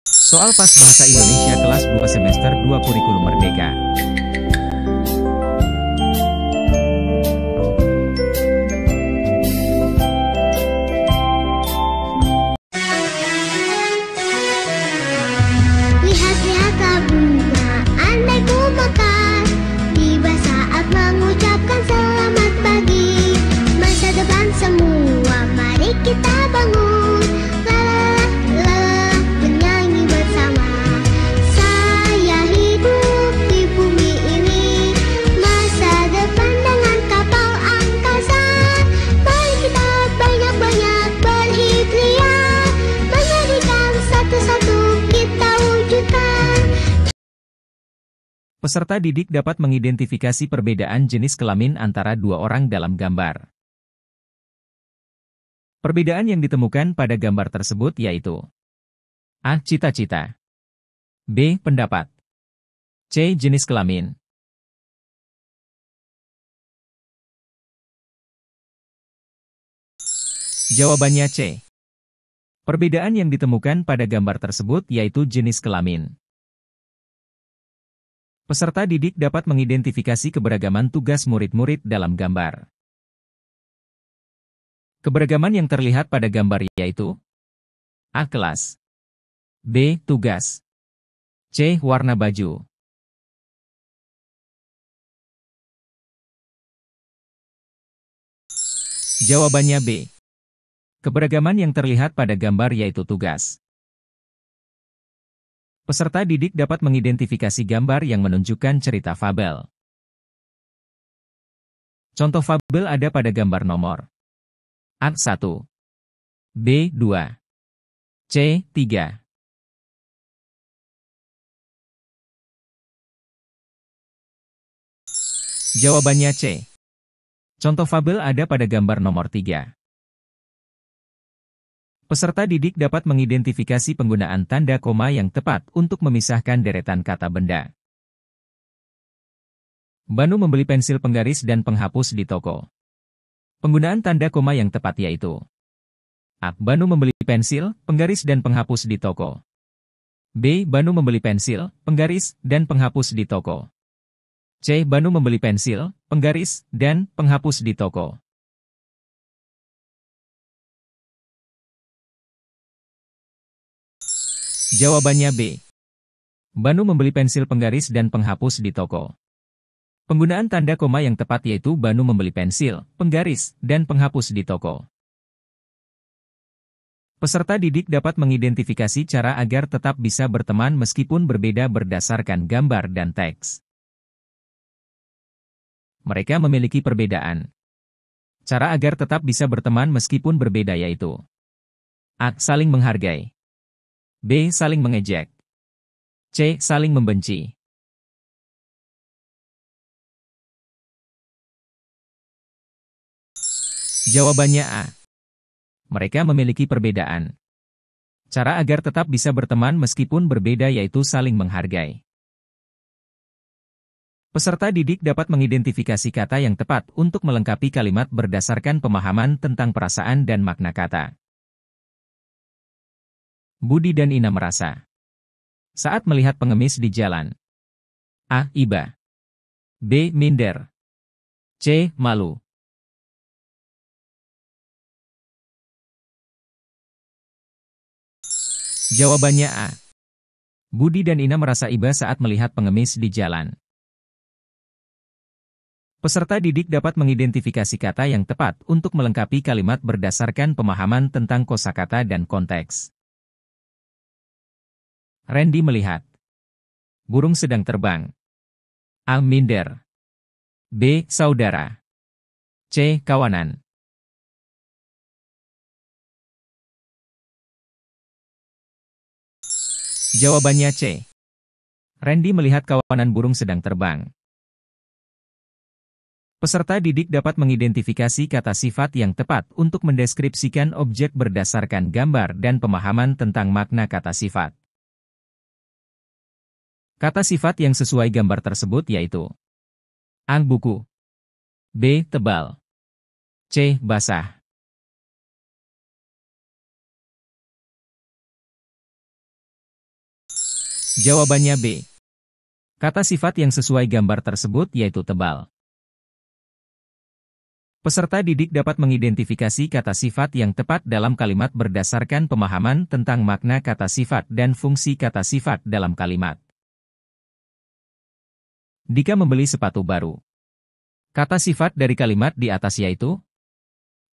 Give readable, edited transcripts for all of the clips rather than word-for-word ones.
Soal pas Bahasa Indonesia kelas 2 semester 2 Kurikulum Merdeka. Lihat-lihatlah bunga, andai ku mekar, tiba saat mengucapkan selamat pagi. Masa depan semua, mari kita bangun. La la la, menyanyi bersama. Saya hidup di bumi ini, masa depan dengan kapal angkasa. Mari kita banyak-banyak berhikriar, menjadikan satu-satu kita wujudkan. Peserta didik dapat mengidentifikasi perbedaan jenis kelamin antara dua orang dalam gambar. Perbedaan yang ditemukan pada gambar tersebut yaitu A. Cita-cita, B. Pendapat, C. Jenis kelamin. Jawabannya C. Perbedaan yang ditemukan pada gambar tersebut yaitu jenis kelamin. Peserta didik dapat mengidentifikasi keberagaman tugas murid-murid dalam gambar. Keberagaman yang terlihat pada gambar yaitu A. Kelas, B. Tugas, C. Warna baju. Jawabannya B. Keberagaman yang terlihat pada gambar yaitu tugas. Peserta didik dapat mengidentifikasi gambar yang menunjukkan cerita fabel. Contoh fabel ada pada gambar nomor A. 1, B. 2, C. 3. Jawabannya C. Contoh fabel ada pada gambar nomor 3. Peserta didik dapat mengidentifikasi penggunaan tanda koma yang tepat untuk memisahkan deretan kata benda. Banu membeli pensil penggaris dan penghapus di toko. Penggunaan tanda koma yang tepat yaitu A. Banu membeli pensil, penggaris dan penghapus di toko. B. Banu membeli pensil, penggaris, dan penghapus di toko. C. Banu membeli pensil, penggaris, dan penghapus di toko. Jawabannya B. Banu membeli pensil penggaris dan penghapus di toko. Penggunaan tanda koma yang tepat yaitu Banu membeli pensil, penggaris, dan penghapus di toko. Peserta didik dapat mengidentifikasi cara agar tetap bisa berteman meskipun berbeda berdasarkan gambar dan teks. Mereka memiliki perbedaan. Cara agar tetap bisa berteman meskipun berbeda yaitu A. Saling menghargai, B. Saling mengejek, C. Saling membenci. Jawabannya A. Mereka memiliki perbedaan. Cara agar tetap bisa berteman meskipun berbeda yaitu saling menghargai. Peserta didik dapat mengidentifikasi kata yang tepat untuk melengkapi kalimat berdasarkan pemahaman tentang perasaan dan makna kata. Budi dan Ina merasa saat melihat pengemis di jalan. A. Iba, B. Minder, C. Malu. Jawabannya A. Budi dan Ina merasa iba saat melihat pengemis di jalan. Peserta didik dapat mengidentifikasi kata yang tepat untuk melengkapi kalimat berdasarkan pemahaman tentang kosakata dan konteks. Randy melihat burung sedang terbang. A. Minder, B. Saudara, C. Kawanan. Jawabannya C. Randy melihat kawanan burung sedang terbang. Peserta didik dapat mengidentifikasi kata sifat yang tepat untuk mendeskripsikan objek berdasarkan gambar dan pemahaman tentang makna kata sifat. Kata sifat yang sesuai gambar tersebut yaitu A. Buku, B. Tebal, C. Basah. Jawabannya B. Kata sifat yang sesuai gambar tersebut yaitu tebal. Peserta didik dapat mengidentifikasi kata sifat yang tepat dalam kalimat berdasarkan pemahaman tentang makna kata sifat dan fungsi kata sifat dalam kalimat. Dika membeli sepatu baru. Kata sifat dari kalimat di atas yaitu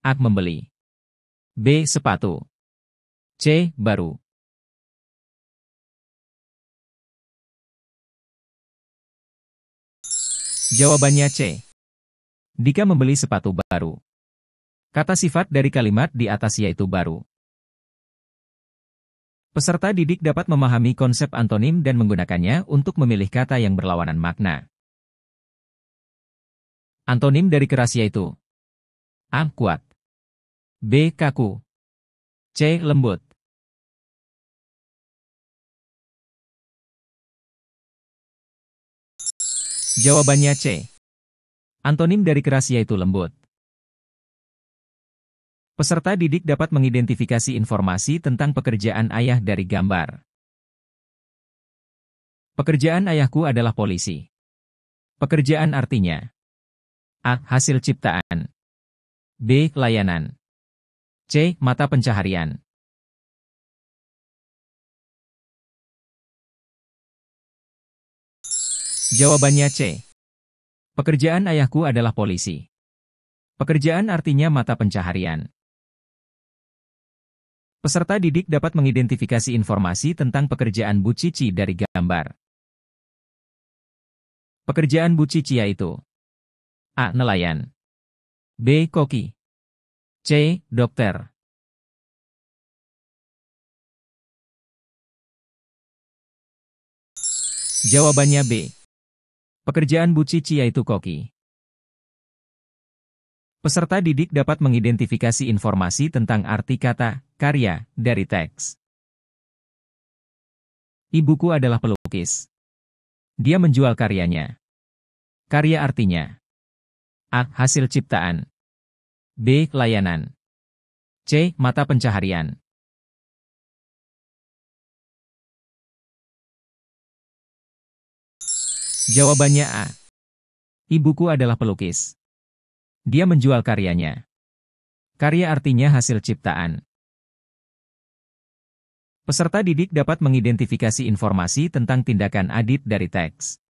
A. Membeli, B. Sepatu, C. Baru. Jawabannya C. Dika membeli sepatu baru. Kata sifat dari kalimat di atas yaitu baru. Peserta didik dapat memahami konsep antonim dan menggunakannya untuk memilih kata yang berlawanan makna. Antonim dari keras yaitu A. Kuat, B. Kaku, C. Lembut. Jawabannya C. Antonim dari keras yaitu lembut. Peserta didik dapat mengidentifikasi informasi tentang pekerjaan ayah dari gambar. Pekerjaan ayahku adalah polisi. Pekerjaan artinya A. Hasil ciptaan, B. Layanan, C. Mata pencaharian. Jawabannya C. Pekerjaan ayahku adalah polisi. Pekerjaan artinya mata pencaharian. Peserta didik dapat mengidentifikasi informasi tentang pekerjaan Bu Cici dari gambar. Pekerjaan Bu Cici yaitu A. Nelayan, B. Koki, C. Dokter. Jawabannya B. Pekerjaan Bu Cici yaitu koki. Peserta didik dapat mengidentifikasi informasi tentang arti kata karya dari teks. Ibuku adalah pelukis. Dia menjual karyanya. Karya artinya A. Hasil ciptaan, B. Layanan, C. Mata pencaharian. Jawabannya A. Ibuku adalah pelukis. Dia menjual karyanya. Karya artinya hasil ciptaan. Peserta didik dapat mengidentifikasi informasi tentang tindakan Adit dari teks.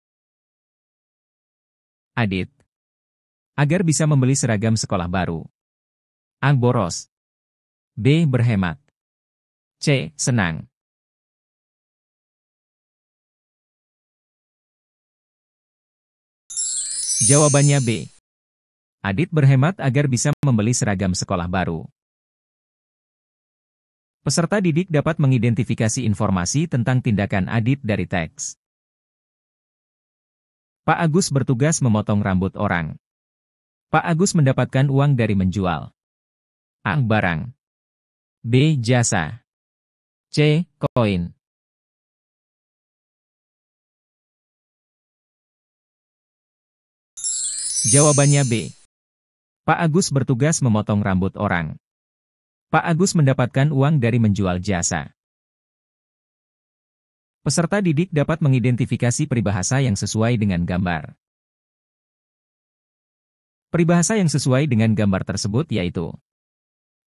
Adit. Agar bisa membeli seragam sekolah baru. A. Boros, B. Berhemat, C. Senang. Jawabannya B. Adit berhemat agar bisa membeli seragam sekolah baru. Peserta didik dapat mengidentifikasi informasi tentang tindakan Adit dari teks. Pak Agus bertugas memotong rambut orang. Pak Agus mendapatkan uang dari menjual A. Barang, B. Jasa, C. Koin. Jawabannya B. Pak Agus bertugas memotong rambut orang. Pak Agus mendapatkan uang dari menjual jasa. Peserta didik dapat mengidentifikasi peribahasa yang sesuai dengan gambar. Peribahasa yang sesuai dengan gambar tersebut yaitu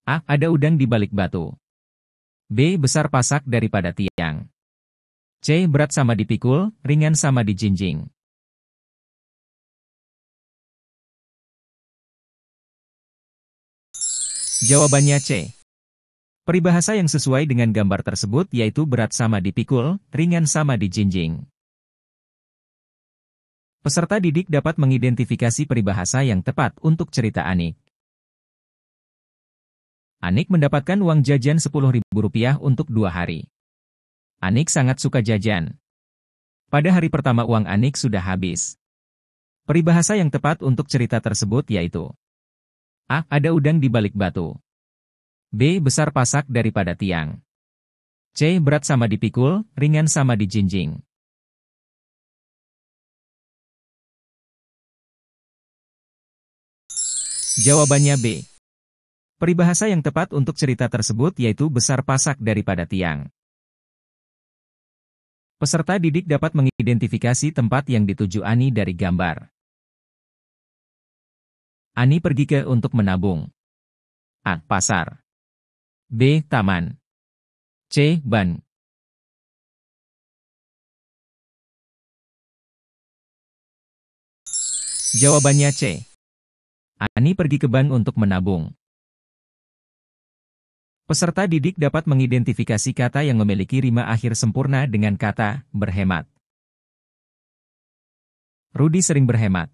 A. Ada udang di balik batu, B. Besar pasak daripada tiang, C. Berat sama dipikul, ringan sama dijinjing. Jawabannya C. Peribahasa yang sesuai dengan gambar tersebut yaitu berat sama dipikul, ringan sama dijinjing. Peserta didik dapat mengidentifikasi peribahasa yang tepat untuk cerita Anik. Anik mendapatkan uang jajan Rp10.000 untuk 2 hari. Anik sangat suka jajan. Pada hari pertama uang Anik sudah habis. Peribahasa yang tepat untuk cerita tersebut yaitu A. Ada udang di balik batu, B. Besar pasak daripada tiang, C. Berat sama dipikul, ringan sama dijinjing. Jawabannya B. Peribahasa yang tepat untuk cerita tersebut yaitu besar pasak daripada tiang. Peserta didik dapat mengidentifikasi tempat yang dituju Ani dari gambar. Ani pergi ke untuk menabung. A. Pasar. B. Taman. C. Ban. Jawabannya C. Ani pergi ke bank untuk menabung. Peserta didik dapat mengidentifikasi kata yang memiliki rima akhir sempurna dengan kata berhemat. Rudi sering berhemat.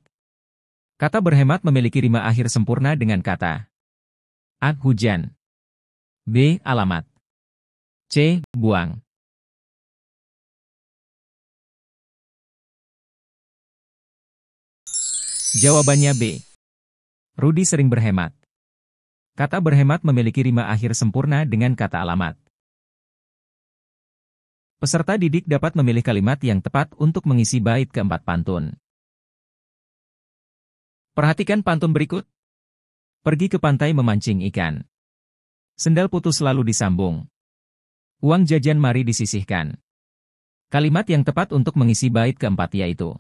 Kata berhemat memiliki rima akhir sempurna dengan kata A. Hujan. B. Alamat. C. Buang. Jawabannya B. Rudi sering berhemat. Kata berhemat memiliki rima akhir sempurna dengan kata alamat. Peserta didik dapat memilih kalimat yang tepat untuk mengisi bait keempat pantun. Perhatikan pantun berikut. Pergi ke pantai memancing ikan. Sendal putus lalu disambung. Uang jajan mari disisihkan. Kalimat yang tepat untuk mengisi bait keempat yaitu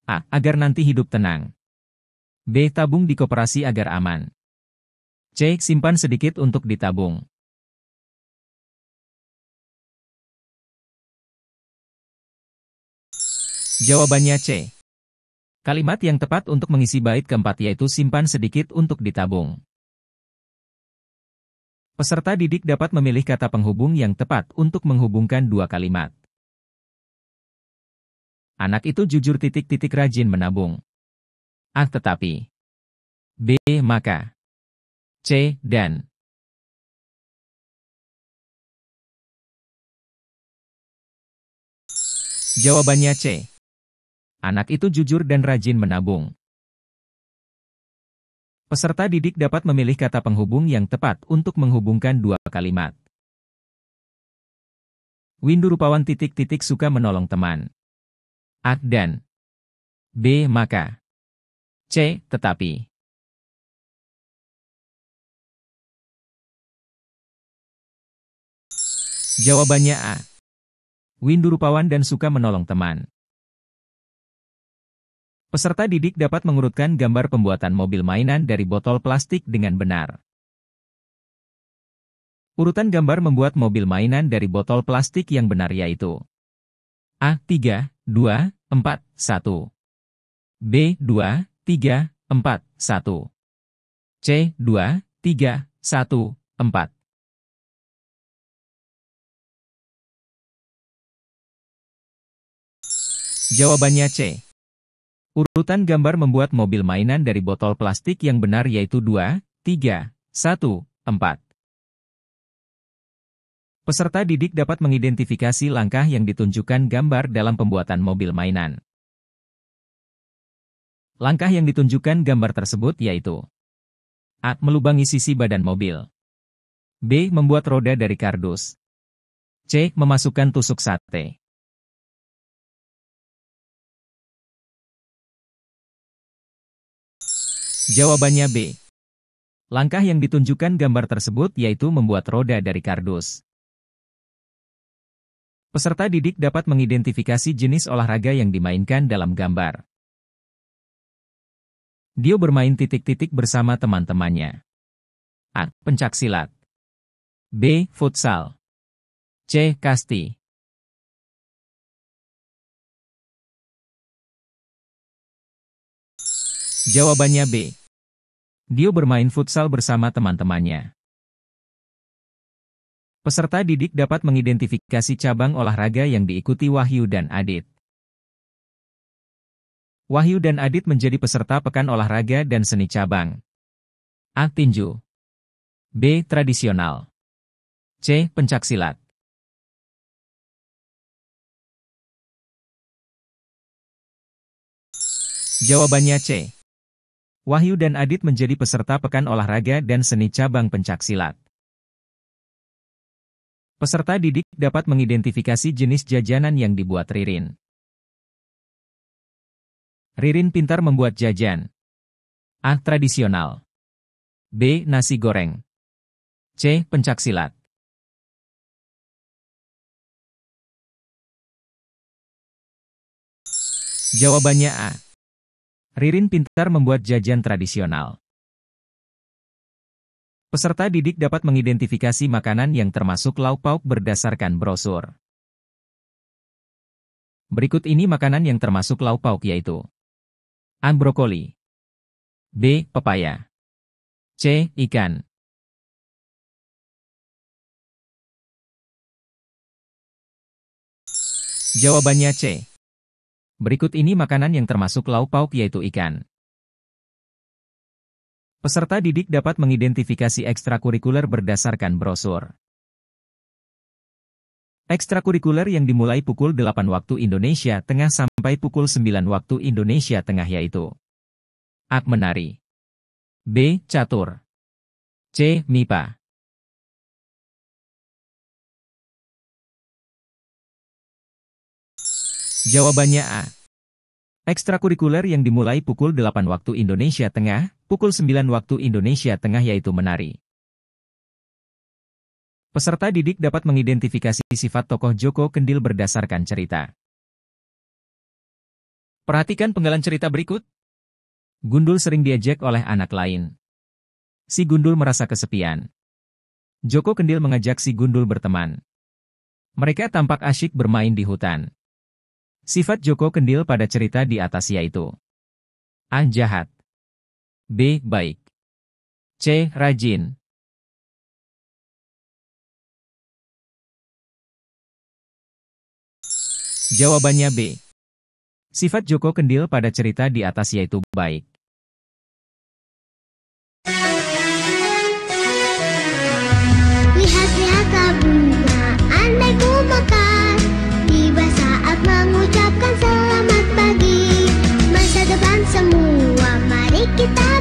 A. Agar nanti hidup tenang. B. Tabung di koperasi agar aman. C. Simpan sedikit untuk ditabung. Jawabannya C. Kalimat yang tepat untuk mengisi bait keempat yaitu simpan sedikit untuk ditabung. Peserta didik dapat memilih kata penghubung yang tepat untuk menghubungkan dua kalimat. Anak itu jujur titik-titik rajin menabung. A. Tetapi. B. Maka. C. Dan. Jawabannya C. Anak itu jujur dan rajin menabung. Peserta didik dapat memilih kata penghubung yang tepat untuk menghubungkan dua kalimat. Windu rupawan titik-titik suka menolong teman. A. Dan. B. Maka. C. Tetapi. Jawabannya A. Windu rupawan dan suka menolong teman. Peserta didik dapat mengurutkan gambar pembuatan mobil mainan dari botol plastik dengan benar. Urutan gambar membuat mobil mainan dari botol plastik yang benar yaitu A. 3, 2, 4, 1. B. 2, 3, 4, 1. C. 2, 3, 1, 4. Jawabannya C. Urutan gambar membuat mobil mainan dari botol plastik yang benar yaitu 2, 3, 1, 4. Peserta didik dapat mengidentifikasi langkah yang ditunjukkan gambar dalam pembuatan mobil mainan. Langkah yang ditunjukkan gambar tersebut yaitu A. Melubangi sisi badan mobil. B. Membuat roda dari kardus. C. Memasukkan tusuk sate. Jawabannya B. Langkah yang ditunjukkan gambar tersebut yaitu membuat roda dari kardus. Peserta didik dapat mengidentifikasi jenis olahraga yang dimainkan dalam gambar. Dio bermain titik-titik bersama teman-temannya. A. Pencaksilat. B. Futsal. C. Kasti. Jawabannya B. Dio bermain futsal bersama teman-temannya. Peserta didik dapat mengidentifikasi cabang olahraga yang diikuti Wahyu dan Adit. Wahyu dan Adit menjadi peserta pekan olahraga dan seni cabang. A. Tinju. B. Tradisional. C. Pencaksilat. Jawabannya C. Wahyu dan Adit menjadi peserta pekan olahraga dan seni cabang pencaksilat. Peserta didik dapat mengidentifikasi jenis jajanan yang dibuat Ririn. Ririn pintar membuat jajan. A. Tradisional. B. Nasi goreng. C. Pencaksilat. Jawabannya A. Ririn pintar membuat jajan tradisional. Peserta didik dapat mengidentifikasi makanan yang termasuk lauk pauk berdasarkan brosur. Berikut ini makanan yang termasuk lauk pauk yaitu A. Brokoli, B. Pepaya, C. Ikan. Jawabannya C. Berikut ini makanan yang termasuk lauk pauk yaitu ikan. Peserta didik dapat mengidentifikasi ekstrakurikuler berdasarkan brosur. Ekstrakurikuler yang dimulai pukul 8 waktu Indonesia Tengah sampai pukul 9 waktu Indonesia Tengah yaitu A. Menari, B. Catur, C. MIPA. Jawabannya A. Ekstrakurikuler yang dimulai pukul 8 waktu Indonesia Tengah, pukul 9 waktu Indonesia Tengah yaitu menari. Peserta didik dapat mengidentifikasi sifat tokoh Joko Kendil berdasarkan cerita. Perhatikan penggalan cerita berikut. Gundul sering diejek oleh anak lain. Si Gundul merasa kesepian. Joko Kendil mengajak si Gundul berteman. Mereka tampak asyik bermain di hutan. Sifat Joko Kendil pada cerita di atas yaitu A. Jahat, B. Baik, C. Rajin. Jawabannya B. Sifat Joko Kendil pada cerita di atas yaitu baik. Lihat-lihatlah bunga, andai ku mekar, tiba saat mengucapkan selamat pagi. Masa depan semua, mari kita